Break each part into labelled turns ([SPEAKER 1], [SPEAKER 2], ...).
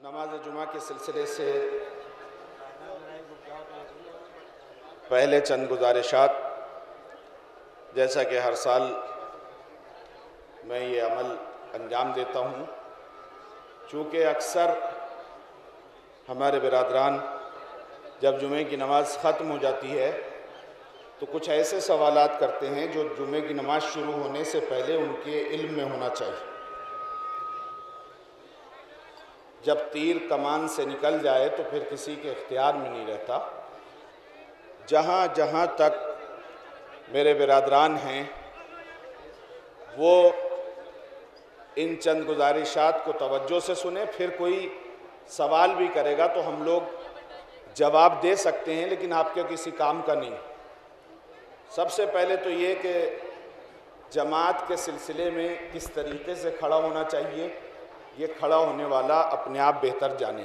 [SPEAKER 1] نماز جمعہ کے سلسلے سے پہلے چند گزارشات. جیسا کہ ہر سال میں یہ عمل انجام دیتا ہوں، چونکہ اکثر ہمارے برادران جب جمعے کی نماز ختم ہو جاتی ہے تو کچھ ایسے سوالات کرتے ہیں جو جمعے کی نماز شروع ہونے سے پہلے ان کے علم میں ہونا چاہیے. جب تیر کمان سے نکل جائے تو پھر کسی کے اختیار میں نہیں رہتا. جہاں جہاں تک میرے برادران ہیں وہ ان چند گزارشات کو توجہ سے سنیں. پھر کوئی سوال بھی کرے گا تو ہم لوگ جواب دے سکتے ہیں، لیکن آپ کے کسی کام کا نہیں. سب سے پہلے تو یہ کہ جماعت کے سلسلے میں کس طریقے سے کھڑا ہونا چاہیے یہ کھڑا ہونے والا اپنے آپ بہتر جانے.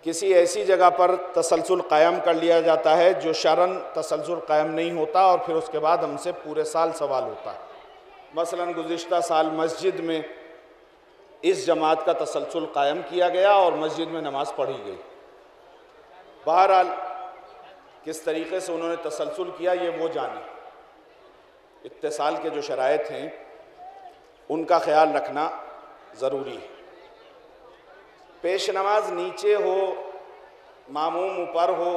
[SPEAKER 1] کسی ایسی جگہ پر تسلسل قائم کر لیا جاتا ہے جو شرعاً تسلسل قائم نہیں ہوتا، اور پھر اس کے بعد ہم سے پورے سال سوال ہوتا ہے. مثلاً گزشتہ سال مسجد میں اس جماعت کا تسلسل قائم کیا گیا اور مسجد میں نماز پڑھی گئی. بہرحال کس طریقے سے انہوں نے تسلسل کیا یہ وہ جانے. اتصال کے جو شرائط ہیں ان کا خیال رکھنا ضروری ہے. پیش نماز نیچے ہو، ماموم اوپر ہو،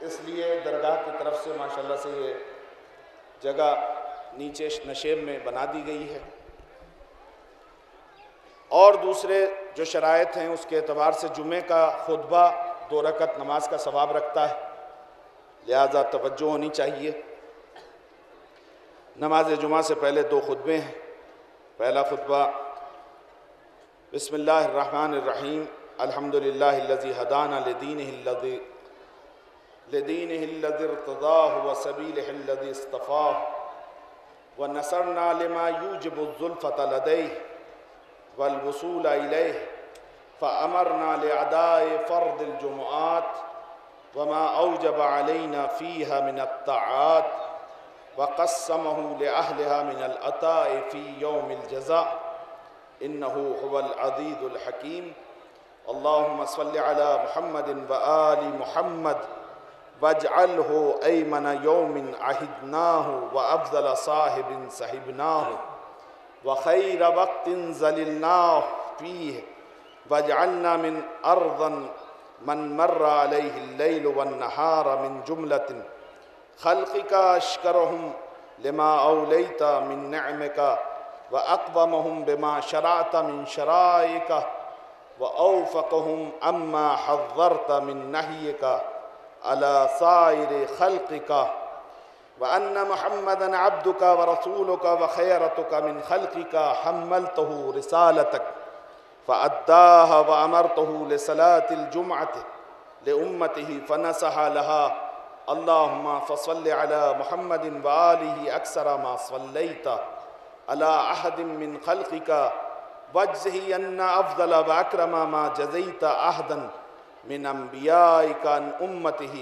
[SPEAKER 1] اس لیے درگاہ کی طرف سے ماشاءاللہ سے یہ جگہ نیچے نشیب میں بنا دی گئی ہے. اور دوسرے جو شرائط ہیں اس کے اعتبار سے جمعے کا خطبہ 2 رکعت نماز کا ثواب رکھتا ہے، لہذا توجہ ہونی چاہیے. نماز جمعہ سے پہلے 2 خطبے ہیں. پہلا خطبہ بسم اللہ الرحمن الرحیم الحمدللہ الذی ہدانا لدینہ الذی ارتضاہ وسبیلہ الذی اصطفاہ ونصرنا لما یوجب الزلفۃ لدیہ والوصول الیہ فامرنا لاداء فرض الجمعات وما اوجب علینا فیہا من الطاعات وقسمہ لأہلہا من العطاء فی یوم الجزاء انہو هو العزیز الحکیم. اللہم صل علی محمد وآل محمد واجعلہ ایمن یوم عہدناہ وافضل صاحب صحبناہ وخیر وقت ظللناہ فیہ واجعلنا من ارض من مر علیہ اللیل والنہار من جملۃ خلقک اشکرہم لما اولیت من نعمک وأقومهم بما شرعت من شرائعك وأوفقهم أما حذرت من نهيك على سائر خلقك وأن محمدا عبدك ورسولك وخيرتك من خلقك حملته رسالتك فأداها وأمرته لصلاة الجمعة لأمته فنصح لها. اللهم فصل على محمد وآله أكثر ما صليت على أحد من خلقك واجزه أن أفضل وأكرم ما جزيت أحدا من أنبيائك عن أمته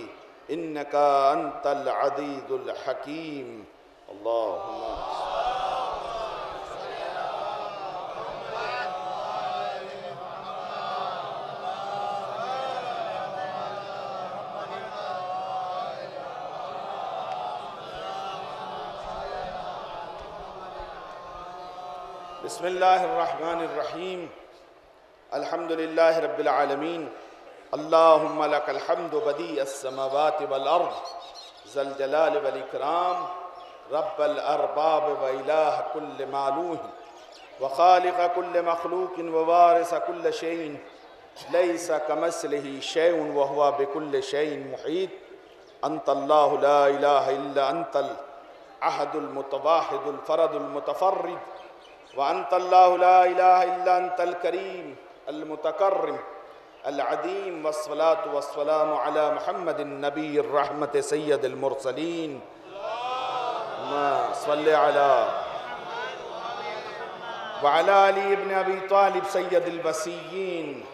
[SPEAKER 1] إنك أنت العزيز الحكيم. اللهم بسم اللہ الرحمن الرحیم الحمدللہ رب العالمین. اللہم لک الحمد بدیع السماوات والارض ذا الجلال والاکرام رب الارباب والہ کل معلوہ وخالق کل مخلوق ووارث کل شیء لیس کمثلہ شیء وہو بکل شیء محیط. انت اللہ لا الہ الا انت الاحد المتواحد الفرد المتفرد وأنت الله لا إله إلا أنت الكريم المتكرم العظيم. والصلاة والسلام على محمد النبي الرحمة سيد المرسلين. اللهم صل على وعلى علي بن أبي طالب سيد البسيين.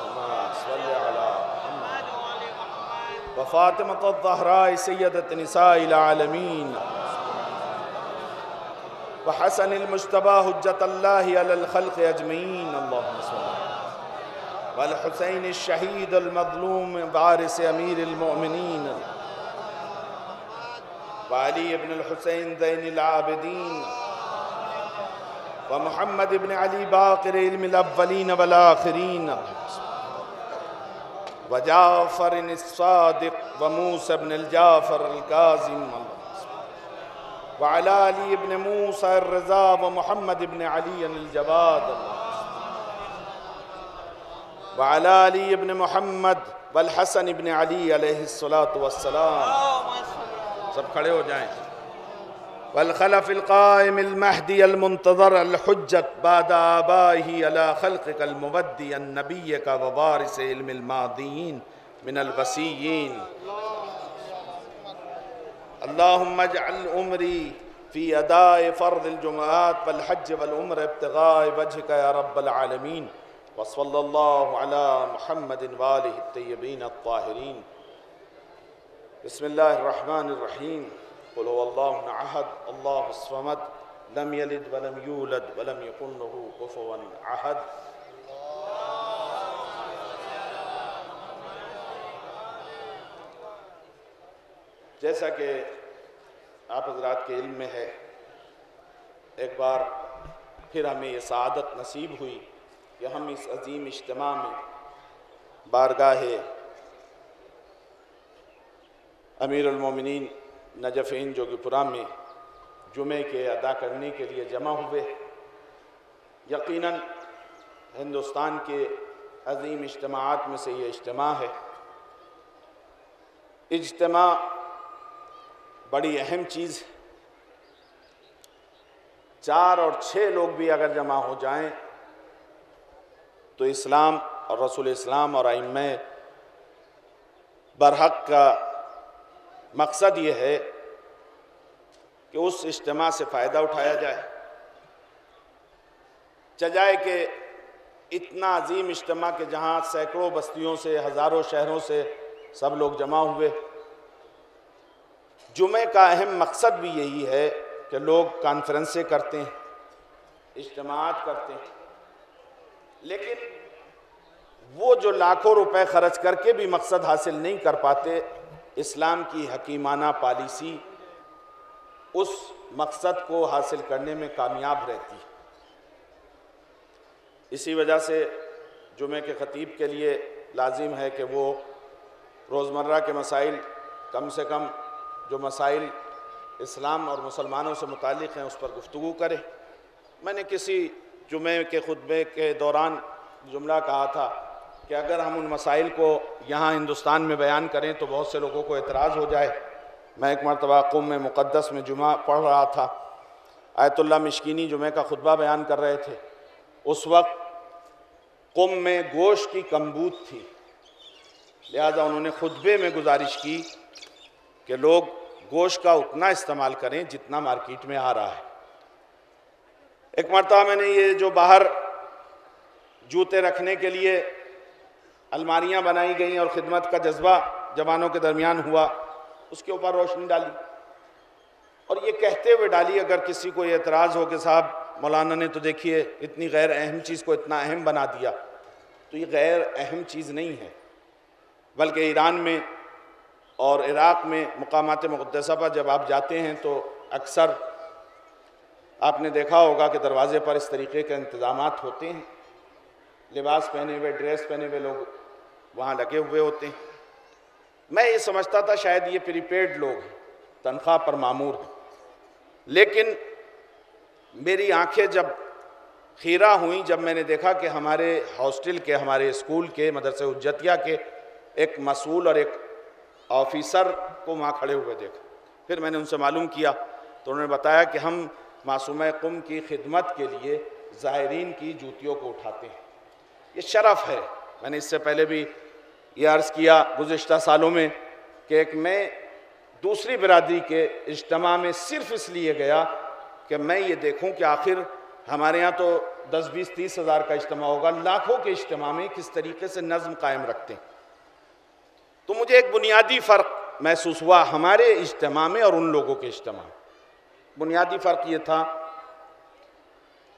[SPEAKER 1] اللهم صل على محمد وفاطمة الزهراء سيدة نساء العالمين. وحسن المجتبى حجة الله على الخلق أجمعين اللهم صل والحسين الشهيد المظلوم وارث أمير المؤمنين وعلي بن الحسين زين العابدين ومحمد بن علي باقر علم الأولين والآخرين وجعفر الصادق وموسى بن الجعفر الكاظم وعلى علي بن موسى الرضا ومحمد بن علي الجواد وعلى علي بن محمد والحسن بن علي علیہ الصلاة والسلام. سب کھڑے ہو جائیں. والخلف القائم المہدی المنتظر الحجت بعد آبائه على خلقك المبدی النبیك ووارث علم الماضیین من الوسیین. اللهم اجعل عمری في اداء فرض الجمعات والحج والعمر ابتغاء وجهك يا رب العالمين. وصلى الله على محمد وآله الطيبين الطاهرين. بسم الله الرحمن الرحيم. قل هو الله أحد الله الصمد لم يلد ولم يولد ولم يكن له كفوا أحد. جیسا کہ آپ حضرات کے علم میں ہے، ایک بار پھر ہمیں یہ سعادت نصیب ہوئی کہ ہم اس عظیم اجتماع میں بارگاہ امیر المومنین نجف جوگی پورہ میں جمعے کے ادا کرنے کے لیے جمع ہوئے. یقیناً ہندوستان کے عظیم اجتماعات میں سے یہ اجتماع ہے. اجتماع بڑی اہم چیز ہے. 4 اور 6 لوگ بھی اگر جمع ہو جائیں تو اسلام اور رسول اسلام اور ائمہ برحق کا مقصد یہ ہے کہ اس اجتماع سے فائدہ اٹھایا جائے. چجائے کہ اتنا عظیم اجتماع کہ جہاں سینکڑوں بستیوں سے ہزاروں شہروں سے سب لوگ جمع ہوئے. جمعے کا اہم مقصد بھی یہی ہے کہ لوگ کانفرنسیں کرتے ہیں، اجتماعات کرتے ہیں، لیکن وہ جو لاکھوں روپے خرچ کر کے بھی مقصد حاصل نہیں کر پاتے، اسلام کی حکیمانہ پالیسی اس مقصد کو حاصل کرنے میں کامیاب رہتی ہے. اسی وجہ سے جمعے کے خطیب کے لیے لازم ہے کہ وہ روزمرہ کے مسائل، کم سے کم جو مسائل اسلام اور مسلمانوں سے متعلق ہیں اس پر گفتگو کرے. میں نے کسی جمعے کے خطبے کے دوران جملہ کہا تھا کہ اگر ہم ان مسائل کو یہاں ہندوستان میں بیان کریں تو بہت سے لوگوں کو اعتراض ہو جائے. میں ایک مرتبہ قم میں مقدس میں جمعہ پڑھ رہا تھا. آیت اللہ مشکینی جمعے کا خطبہ بیان کر رہے تھے. اس وقت قم میں گوشت کی کمبود تھی، لہذا انہوں نے خطبے میں گزارش کی کہ لوگ گوشت کا اتنا استعمال کریں جتنا مارکیٹ میں آ رہا ہے. ایک مرتبہ میں نے یہ جو باہر جوتے رکھنے کے لیے الماریاں بنائی گئیں اور خدمت کا جذبہ جوانوں کے درمیان ہوا، اس کے اوپر روشنی ڈالی اور یہ کہتے ہوئے ڈالی، اگر کسی کو یہ اعتراض ہو کہ صاحب مولانا نے تو دیکھیے اتنی غیر اہم چیز کو اتنا اہم بنا دیا، تو یہ غیر اہم چیز نہیں ہے، بلکہ ایران میں اور عراق میں مقامات مقدسہ پر جب آپ جاتے ہیں تو اکثر آپ نے دیکھا ہوگا کہ دروازے پر اس طریقے کے انتظامات ہوتے ہیں. لباس پہنے ہوئے، ڈریس پہنے ہوئے لوگ وہاں لگے ہوئے ہوتے ہیں. میں یہ سمجھتا تھا شاید یہ پری پیڈ لوگ ہیں، تنخواہ پر مامور ہیں، لیکن میری آنکھیں جب خیرہ ہوئیں جب میں نے دیکھا کہ ہمارے ہاسٹل کے، ہمارے اسکول کے، مدرسہ حجتیہ کے ایک مسئول اور ایک آفیسر کو وہاں کھڑے ہوئے دیکھا. پھر میں نے ان سے معلوم کیا تو انہوں نے بتایا کہ ہم معصومہ قم کی خدمت کے لیے زائرین کی جوتیوں کو اٹھاتے ہیں. یہ شرف ہے. میں نے اس سے پہلے بھی یہ عرض کیا گزشتہ سالوں میں کہ ایک میں دوسری برادری کے اجتماع میں صرف اس لیے گیا کہ میں یہ دیکھوں کہ آخر ہمارے ہاں تو 10 20 30 ہزار کا اجتماع ہوگا، لاکھوں کے اجتماع میں کس طریقے سے نظم قائم رکھتے ہیں. تو مجھے ایک بنیادی فرق محسوس ہوا ہمارے اجتماع میں اور ان لوگوں کے اجتماع میں. بنیادی فرق یہ تھا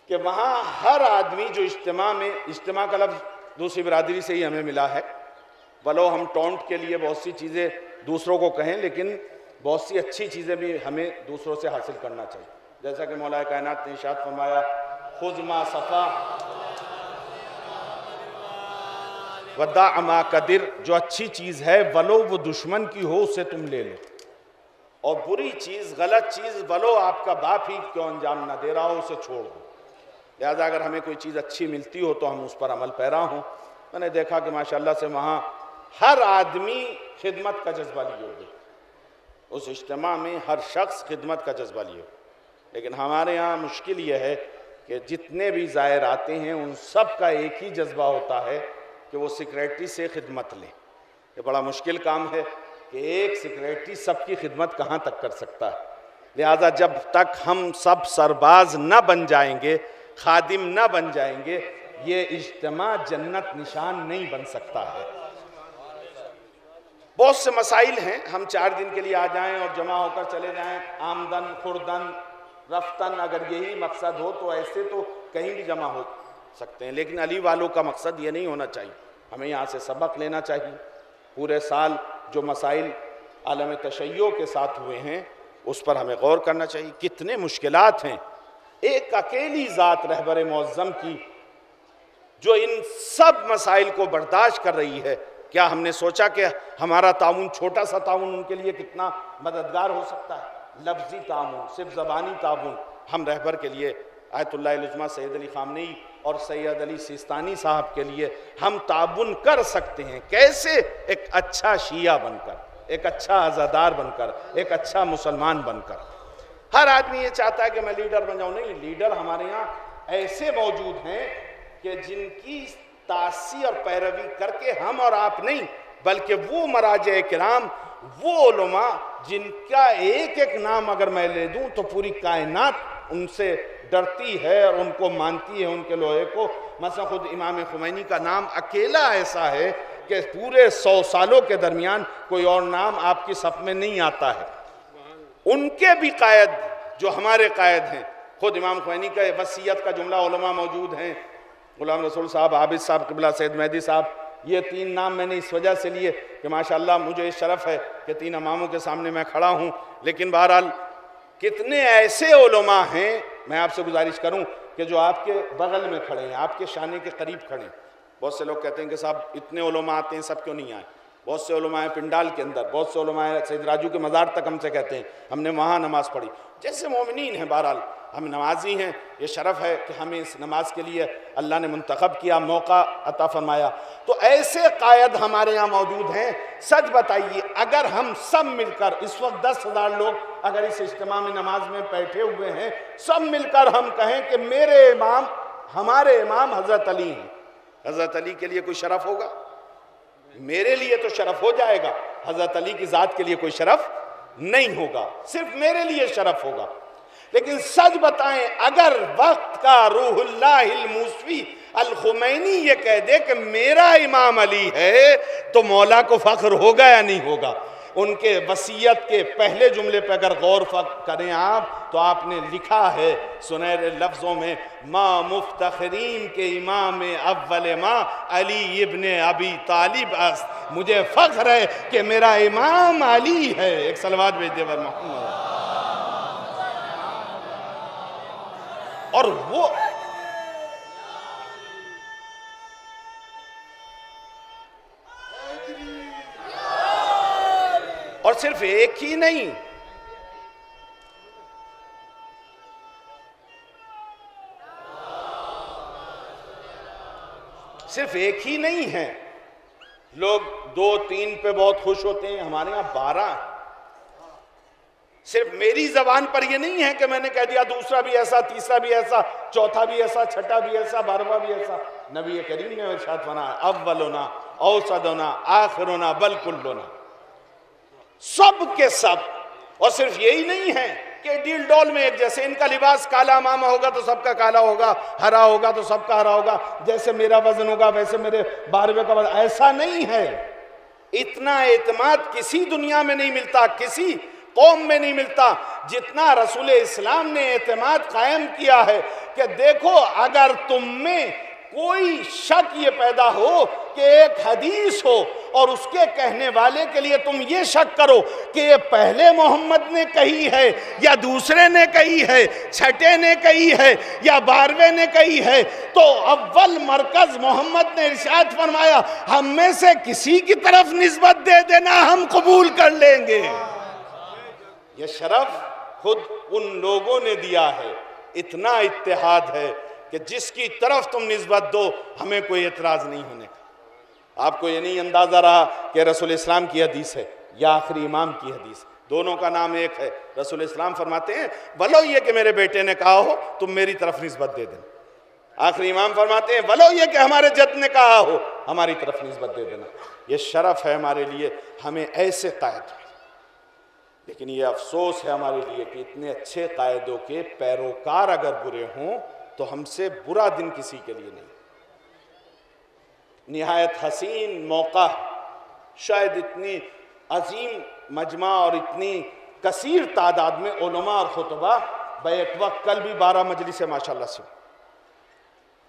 [SPEAKER 1] کہ وہاں ہر آدمی جو اجتماع کا لفظ دوسری برادری سے ہی ہمیں ملا ہے، ولو ہم ٹونٹ کے لیے بہت سی چیزیں دوسروں کو کہیں، لیکن بہت سی اچھی چیزیں بھی ہمیں دوسروں سے حاصل کرنا چاہیے، جیسا کہ مولا کائنات نے ارشاد فرمایا خذ ما صفا ودع ما قدر، جو اچھی چیز ہے ولو وہ دشمن کی ہو اسے تم لے لو، اور بری چیز غلط چیز ولو آپ کا باپ ہی کیوں انجام نہ دے رہا ہو اسے چھوڑ دو۔ لہذا اگر ہمیں کوئی چیز اچھی ملتی ہو تو ہم اس پر عمل پیرا ہوں۔ میں نے دیکھا کہ ماشاءاللہ سے وہاں ہر آدمی خدمت کا جذبہ لیے ہوگی، اس اجتماع میں ہر شخص خدمت کا جذبہ لیے ہوگا، لیکن ہمارے ہاں مشکل یہ ہے کہ جتنے بھی زائر آتے ہیں ان سب کا ایک ہی جذبہ ہوتا ہے کہ وہ سیکریٹری سے خدمت لیں۔ یہ بڑا مشکل کام ہے کہ ایک سیکریٹری سب کی خدمت کہاں تک کر سکتا ہے۔ لہذا جب تک ہم سب سرباز نہ بن جائیں گے، خادم نہ بن جائیں گے، یہ اجتماع جنت نشان نہیں بن سکتا ہے۔ بہت سے مسائل ہیں، ہم 4 دن کے لیے آ جائیں اور جمع ہو کر چلے جائیں، آمدن خوردن رفتن، اگر یہی مقصد ہو تو ایسے تو کہیں بھی جمع ہو سکتے ہیں، لیکن علی والوں کا مقصد یہ نہیں ہونا چاہیے۔ ہمیں یہاں سے سبق لینا چاہیے، پورے سال جو مسائل عالم تشیع کے ساتھ ہوئے ہیں اس پر ہمیں غور کرنا چاہیے۔ کتنے مشکلات ہیں ایک اکیلی ذات رہبر معظم کی جو ان سب مسائل کو برداشت کر رہی ہے۔ کیا ہم نے سوچا کہ ہمارا تعاون، چھوٹا سا تعاون ان کے لیے کتنا مددگار ہو سکتا ہے؟ لفظی تعاون، صرف زبانی تعاون ہم رہبر کے لیے، آیت اللہ العظمیٰ سید علی خامنئی اور سید علی سیستانی صاحب کے لیے ہم تعاون کر سکتے ہیں۔ کیسے؟ ایک اچھا شیعہ بن کر، ایک اچھا عزادار بن کر، ایک اچھا مسلمان بن کر۔ ہر آدمی یہ چاہتا ہے کہ میں لیڈر بن جاؤں، نہیں، لیڈر ہمارے یہاں ایسے موجود ہیں کہ جن کی تاثیر اور پیروی کر کے ہم اور آپ نہیں، بلکہ وہ مراجع کرام، وہ علماء جن کا ایک ایک نام اگر میں لے دوں تو پوری کائنات ان سے ڈرتی ہے اور ان کو مانتی ہے، ان کے لوہے کو۔ مثلا خود امام خمینی کا نام اکیلا ایسا ہے کہ پورے 100 سالوں کے درمیان کوئی اور نام آپ کی صف میں نہیں آتا ہے۔ ان کے بھی قائد جو ہمارے قائد ہیں، خود امام خمینی کا وصیت کا جملہ علماء موجود ہیں، غلام رسول صاحب، عابد صاحب قبلہ، سید مہدی صاحب۔ یہ 3 نام میں نے اس وجہ سے لیے کہ ماشاءاللہ مجھے شرف ہے کہ 3 اماموں کے سامنے میں کھڑا ہوں، لیکن بہرحال کتنے ایسے علماء ہیں، میں آپ سے گزارش کروں کہ جو آپ کے بغل میں کھڑے ہیں، آپ کے شانے کے قریب کھڑے ہیں۔ بہت سے لوگ کہتے ہیں کہ صاحب اتنے علماء آتے ہیں، سب کیوں نہیں آئے؟ بہت سے علماء ہیں پنڈال کے اندر، بہت سے علماء ہیں سید راجو کے مزار تک ہم سے کہتے ہیں ہم نے وہاں نماز پڑھی۔ جیسے مومنین ہیں، بہرحال ہم نمازی ہیں، یہ شرف ہے کہ ہمیں اس نماز کے لیے اللہ نے منتخب کیا، موقع عطا فرمایا۔ تو ایسے قائد ہمارے یہاں موجود ہیں۔ سچ بتائیے، اگر ہم سب مل کر، اس وقت 10,000 لوگ اگر اس اجتماع میں نماز میں بیٹھے ہوئے ہیں، سب مل کر ہم کہیں کہ میرے امام، ہمارے امام حضرت علی ہیں، حضرت علی کے لیے کوئی شرف ہوگا؟ میرے لیے تو شرف ہو جائے گا، حضرت علی کی ذات کے لیے کوئی شرف نہیں ہوگا، صرف میرے لیے شرف ہوگا۔ لیکن سچ بتائیں، اگر وقت کا روح اللہ الموسوی الخمینی یہ کہہ دے کہ میرا امام علی ہے تو مولا کو فخر ہوگا یا نہیں ہوگا؟ ان کے وصیت کے پہلے جملے پہ اگر غور کریں آپ تو آپ نے لکھا ہے سنہرے لفظوں میں، ماں مفتخرین کے امام اول ماں علی ابن ابی طالب است، مجھے فخر ہے کہ میرا امام علی ہے۔ ایک صلوات بھیج دے بر محمد۔ اور وہ اور صرف ایک ہی نہیں، صرف ایک ہی نہیں ہے۔ لوگ 2-3 پہ بہت خوش ہوتے ہیں، ہمارے یہاں 12۔ صرف میری زبان پر یہ نہیں ہے کہ میں نے کہہ دیا دوسرا بھی ایسا، تیسرا بھی ایسا، چوتھا بھی ایسا، چھٹا بھی ایسا، 12واں بھی ایسا۔ نبی کریم نے ارشاد فرمایا، اولنا اوسطنا آخرنا بل کلنا، سب کے سب۔ اور صرف یہی نہیں ہے کہ ڈیل ڈول میں ایک جیسے، ان کا لباس کالا امامہ ہوگا تو سب کا کالا ہوگا، ہرا ہوگا تو سب کا ہرا ہوگا، جیسے میرا وزن ہوگا ویسے میرے 12ویں کا وزن، ایسا نہیں ہے۔ اتنا اعتماد کسی دنیا میں نہیں ملتا، کسی قوم میں نہیں ملتا جتنا رسول اسلام نے اعتماد قائم کیا ہے کہ دیکھو اگر تم میں کوئی شک یہ پیدا ہو کہ ایک حدیث ہو اور اس کے کہنے والے کے لیے تم یہ شک کرو کہ یہ پہلے محمد نے کہی ہے یا دوسرے نے کہی ہے، چھٹے نے کہی ہے یا 12ویں نے کہی ہے، تو اول مرکز محمد نے ارشاد فرمایا ہم میں سے کسی کی طرف نسبت دے دینا، ہم قبول کر لیں گے۔ یہ شرف خود ان لوگوں نے دیا ہے۔ اتنا اتحاد ہے کہ جس کی طرف تم نسبت دو ہمیں کوئی اعتراض نہیں ہونے کا۔ آپ کو یہ نہیں اندازہ رہا کہ رسول اسلام کی حدیث ہے یا آخری امام کی حدیث، دونوں کا نام ایک ہے۔ رسول اسلام فرماتے ہیں ولو یہ کہ میرے بیٹے نے کہا ہو تم میری طرف نسبت دے دینا، آخری امام فرماتے ہیں ولو یہ کہ ہمارے جد نے کہا ہو ہماری طرف نسبت دے دینا۔ یہ شرف ہے ہمارے لیے، ہمیں ایسے قائد ملے۔ لیکن یہ افسوس ہے ہمارے لیے کہ اتنے اچھے قائدوں کے پیروکار اگر برے ہوں تو ہم سے برا دن کسی کے لیے نہیں۔ نہایت حسین موقع، شاید اتنی عظیم مجمع اور اتنی کثیر تعداد میں علماء اور خطبہ بیک وقت، کل بھی 12 مجلس ماشاءاللہ سے،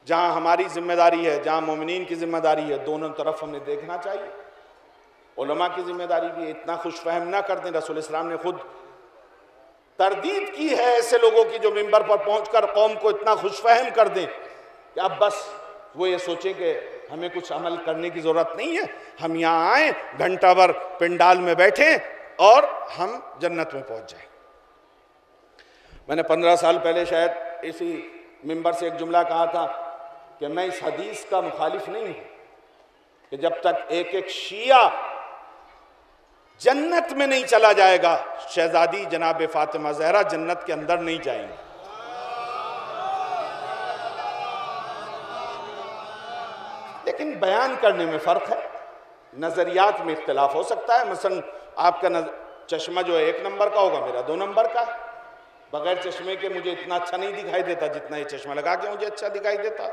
[SPEAKER 1] جہاں ہماری ذمہ داری ہے، جہاں مومنین کی ذمہ داری ہے، دونوں طرف ہمیں دیکھنا چاہیے۔ علماء کی ذمہ داری بھی اتنا خوش فہم نہ کر دیں۔ رسول اسلام نے خود تردید کی ہے ایسے لوگوں کی جو منبر پر پہنچ کر قوم کو اتنا خوش فہم کر دیں کہ اب بس وہ یہ سوچیں کہ ہمیں کچھ عمل کرنے کی ضرورت نہیں ہے، ہم یہاں آئیں، گھنٹہ بھر پنڈال میں بیٹھیں اور ہم جنت میں پہنچ جائیں۔ میں نے 15 سال پہلے شاید اسی منبر سے ایک جملہ کہا تھا کہ میں اس حدیث کا مخالف نہیں ہوں کہ جب تک ایک ایک شیعہ جنت میں نہیں چلا جائے گا، شہزادی جناب فاطمہ زہرا جنت کے اندر نہیں جائیں گے۔ لیکن بیان کرنے میں فرق ہے، نظریات میں اختلاف ہو سکتا ہے۔ مثلا آپ کا چشمہ جو ہے 1 نمبر کا ہوگا، میرا 2 نمبر کا ہے۔ بغیر چشمے کے مجھے اتنا اچھا نہیں دکھائی دیتا جتنا یہ چشمہ لگا کے مجھے اچھا دکھائی دیتا۔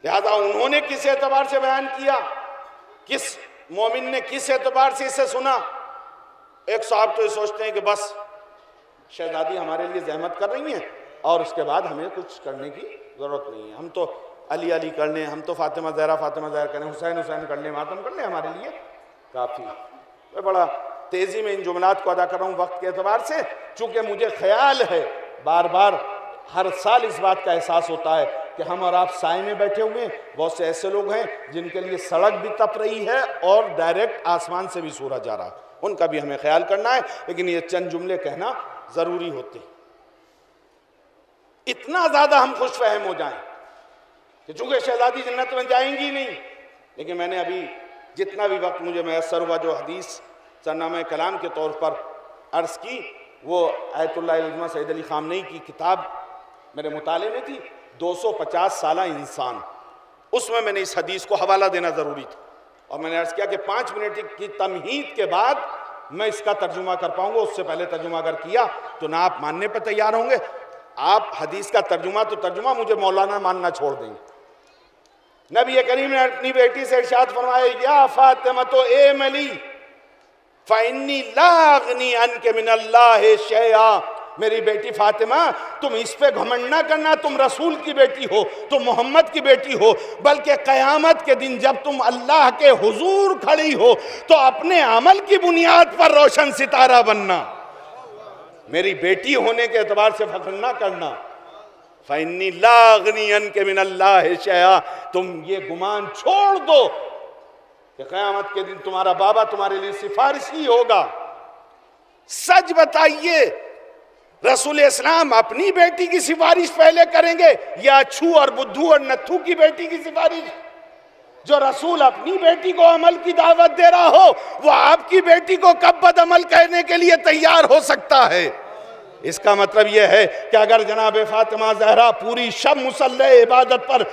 [SPEAKER 1] لہذا انہوں نے کس اعتبار سے بیان کیا، کس مومن نے کس اعتبار سے اسے سنا۔ ایک صاحب تو یہ سوچتے ہیں کہ بس شہزادی ہمارے لیے زحمت کر رہی ہیں اور اس کے بعد ہمیں کچھ کرنے کی ضرورت نہیں ہے، ہم تو علی علی کر لیں، ہم تو فاطمہ زہرا کر لیں، حسین حسین کر لیں، ماتم کر لیں، ہمارے لیے کافی۔ میں بڑا تیزی میں ان جملات کو ادا کر رہا ہوں وقت کے اعتبار سے، چونکہ مجھے خیال ہے بار بار ہر سال اس بات کا احساس ہوتا ہے کہ ہم اور آپ سائے میں بیٹھے ہوئے ہیں، بہت سے ایسے لوگ ہیں جن کے لیے سڑک بھی تپ رہی ہے اور ڈائریکٹ آسمان سے بھی سورج آ رہا ہے، ان کا بھی ہمیں خیال کرنا ہے۔ لیکن یہ چند جملے کہنا ضروری ہوتے ہیں۔ اتنا زیادہ ہم خوش فہم ہو جائیں کہ چونکہ شہزادی جنت میں جائیں گی نہیں، لیکن میں نے ابھی جتنا بھی وقت مجھے میسر ہوا جو حدیث سرنامہ کلام کے طور پر عرض کی، وہ آیت اللہ العظمہ سید علی خامنئی کی کتاب میرے مطالعے میں تھی، 250 سالہ انسان، اس میں نے اس حدیث کو حوالہ دینا ضروری تھا، اور میں نے عرض کیا کہ 5 منٹ کی تمہید کے بعد میں اس کا ترجمہ کر پاؤں گا، اس سے پہلے ترجمہ اگر کیا تو نہ آپ ماننے پہ تیار ہوں گے، آپ حدیث کا ترجمہ تو ترجمہ، مجھے مولانا ماننا چھوڑ دیں گے۔ نبی کریم نے اپنی بیٹی سے ارشاد فرمایا یا فاطمہ تو اے ملی فَإِنِّي لَا أَغْنِي عَنْكَ مِنَ اللَّهِ شَيْئًا، میری بیٹی فاطمہ تم اس پہ گھمنڈ نہ کرنا تم رسول کی بیٹی ہو، تم محمد کی بیٹی ہو، بلکہ قیامت کے دن جب تم اللہ کے حضور کھڑی ہو تو اپنے عمل کی بنیاد پر روشن ستارہ بننا، میری بیٹی ہونے کے اعتبار سے فخر نہ کرنا۔ فَإِنِّي لَا أَغْنِي عَنْكَ مِنَ اللَّهِ شَيْئًا، تم یہ گمان چھوڑ دو کہ قیامت کے دن تمہارا بابا تمہارے لیے سفارشی ہوگا۔ سچ بتائیے رسول اسلام اپنی بیٹی کی سفارش پہلے کریں گے یا اچھو اور بدھو اور نتھو کی بیٹی کی سفارش؟ جو رسول اپنی بیٹی کو عمل کی دعوت دے رہا ہو وہ آپ کی بیٹی کو کب بد عمل کہنے کے لیے تیار ہو سکتا ہے؟ اس کا مطلب یہ ہے کہ اگر جناب فاطمہ زہرا پوری شب مصلی عبادت پر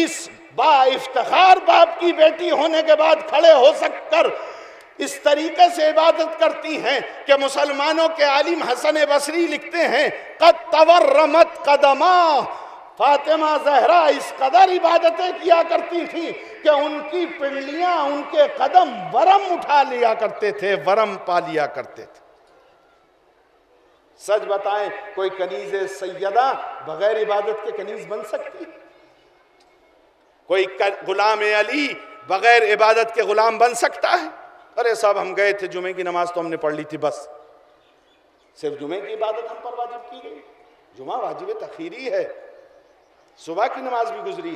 [SPEAKER 1] اس با افتخار باپ کی بیٹی ہونے کے بعد کھڑے ہو سک کر اس طریقے سے عبادت کرتی ہیں کہ مسلمانوں کے عالم حسن بصری لکھتے ہیں قد تورمت قدما فاطمہ زہرا اس قدر عبادتیں کیا کرتی تھی کہ ان کی پنڈلیاں، ان کے قدم ورم اٹھا لیا کرتے تھے، ورم پا لیا کرتے تھے۔ سچ بتائیں، کوئی کنیز سیدہ بغیر عبادت کے کنیز بن سکتی؟ کوئی غلام علی بغیر عبادت کے غلام بن سکتا ہے؟ ارے صاحب ہم گئے تھے، جمعے کی نماز تو ہم نے پڑھ لی تھی، بس صرف جمعے کی عبادت ہم پر واجب کی گئی؟ جمعہ واجب تخیری ہے، صبح کی نماز بھی گزری،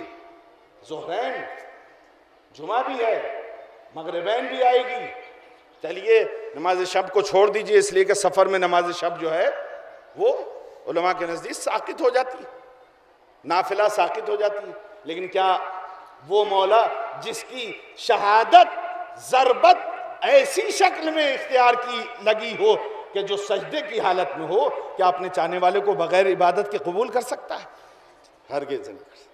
[SPEAKER 1] ظہرین جمعہ بھی ہے، مغربین بھی آئے گی۔ چلیے نماز شب کو چھوڑ دیجئے، اس لیے کہ سفر میں نماز شب جو ہے وہ علماء کے نزدیک ساقط ہو جاتی ہے، نافلہ ساقط ہو جاتی ہے۔ لیکن کیا وہ مولا جس کی شہادت ضربت ایسی شکل میں اختیار کی لگی ہو کہ جو سجدے کی حالت میں ہو، کیا اپنے چاہنے والے کو بغیر عبادت کے قبول کر سکتا ہے؟ ہرگز نہیں کر سکتا۔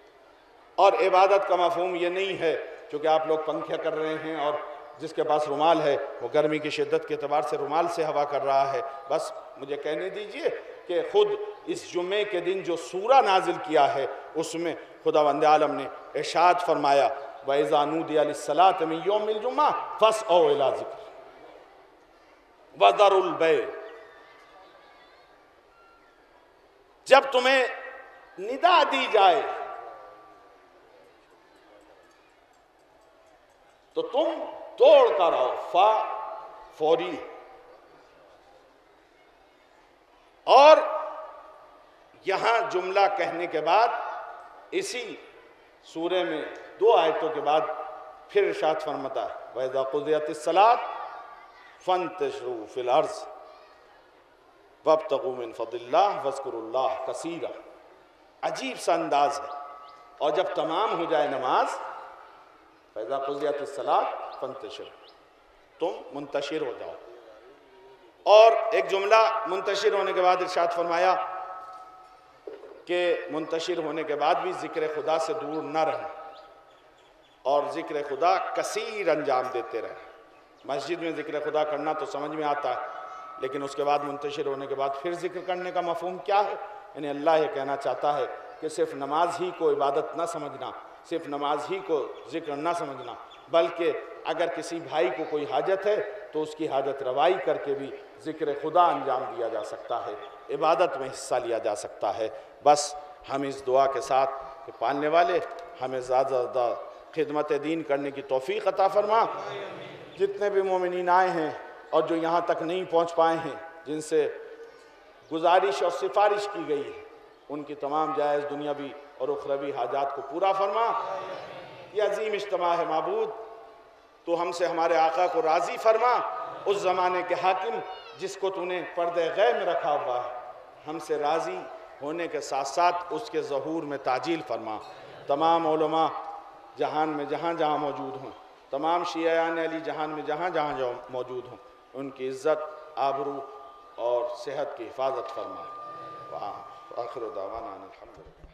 [SPEAKER 1] اور عبادت کا مفہوم یہ نہیں ہے چونکہ آپ لوگ پنکھے کر رہے ہیں اور جس کے پاس رومال ہے وہ گرمی کی شدت کے اعتبار سے رومال سے ہوا کر رہا ہے۔ بس مجھے کہنے دیجئے کہ خود اس جمعے کے دن جو سورہ نازل کیا ہے اس میں خداوند عالم نے ارشاد فرمایا وَإِذَا نُودِيَ لِلصَّلَاةِ مِن يَوْمِ الْجُمْعَةِ فَاسْعَوْا إِلَىٰ ذِكْرِ وَذَرُوا الْبَيْعَ۔ جب تمہیں ندا دی جائے تو تم توڑ کر آؤ، فوری۔ اور یہاں جملہ کہنے کے بعد اسی سورے میں 2 آیتوں کے بعد پھر ارشاد فرماتا ہے وَإِذَا قُضِيَتِ الصَّلَاةُ فَانتَشِرُوا فِي الْأَرْضِ وَابْتَغُوا مِن فَضْلِ اللَّهِ وَاذْكُرُوا اللَّهَ كَثِيرًا۔ عجیب سا انداز ہے۔ اور جب تمام ہو جائے نماز فَإِذَا قُضِيَتِ الصَّلَاةُ فَانتَشِرُوا، تم منتشر ہو جاؤ۔ اور ایک جملہ منتشر ہونے کے بعد ارشاد فرمایا کہ منتشر ہونے کے بعد بھی ذکر خدا سے دور نہ رہیں اور ذکر خدا کثیر انجام دیتے رہیں۔ مسجد میں ذکر خدا کرنا تو سمجھ میں آتا ہے، لیکن اس کے بعد منتشر ہونے کے بعد پھر ذکر کرنے کا مفہوم کیا ہے؟ یعنی اللہ یہ کہنا چاہتا ہے کہ صرف نماز ہی کو عبادت نہ سمجھنا، صرف نماز ہی کو ذکر نہ سمجھنا، بلکہ اگر کسی بھائی کو کوئی حاجت ہے تو اس کی حاجت روائی کر کے بھی ذکر خدا انجام دیا جا سکتا ہے، عبادت میں حصہ لیا جا سکتا ہے۔ بس ہم اس دعا کے ساتھ کہ پالنے والے ہمیں زیادہ زیادہ خدمت دین کرنے کی توفیق عطا فرما۔ جتنے بھی مومنین آئے ہیں اور جو یہاں تک نہیں پہنچ پائے ہیں، جن سے گزارش اور سفارش کی گئی ہے، ان کی تمام جائز دنیاوی اور اخروی حاجات کو پورا فرما۔ یہ عظیم اجتماع ہے معبود، تو ہم سے ہمارے آقا کو راضی فرما، اس زمانے کے حاکم جس کو تو نے پردہ غیب میں رکھا ہوا ہے، ہم سے راضی ہونے کے ساتھ ساتھ اس کے ظہور میں تعجیل فرما۔ تمام علماء جہان میں جہاں جہاں موجود ہوں، تمام شیعیان علی جہان میں جہاں جہاں موجود ہوں، ان کی عزت، آبرو اور صحت کی حفاظت فرما۔ وآخر دعوانا الحمدللہ۔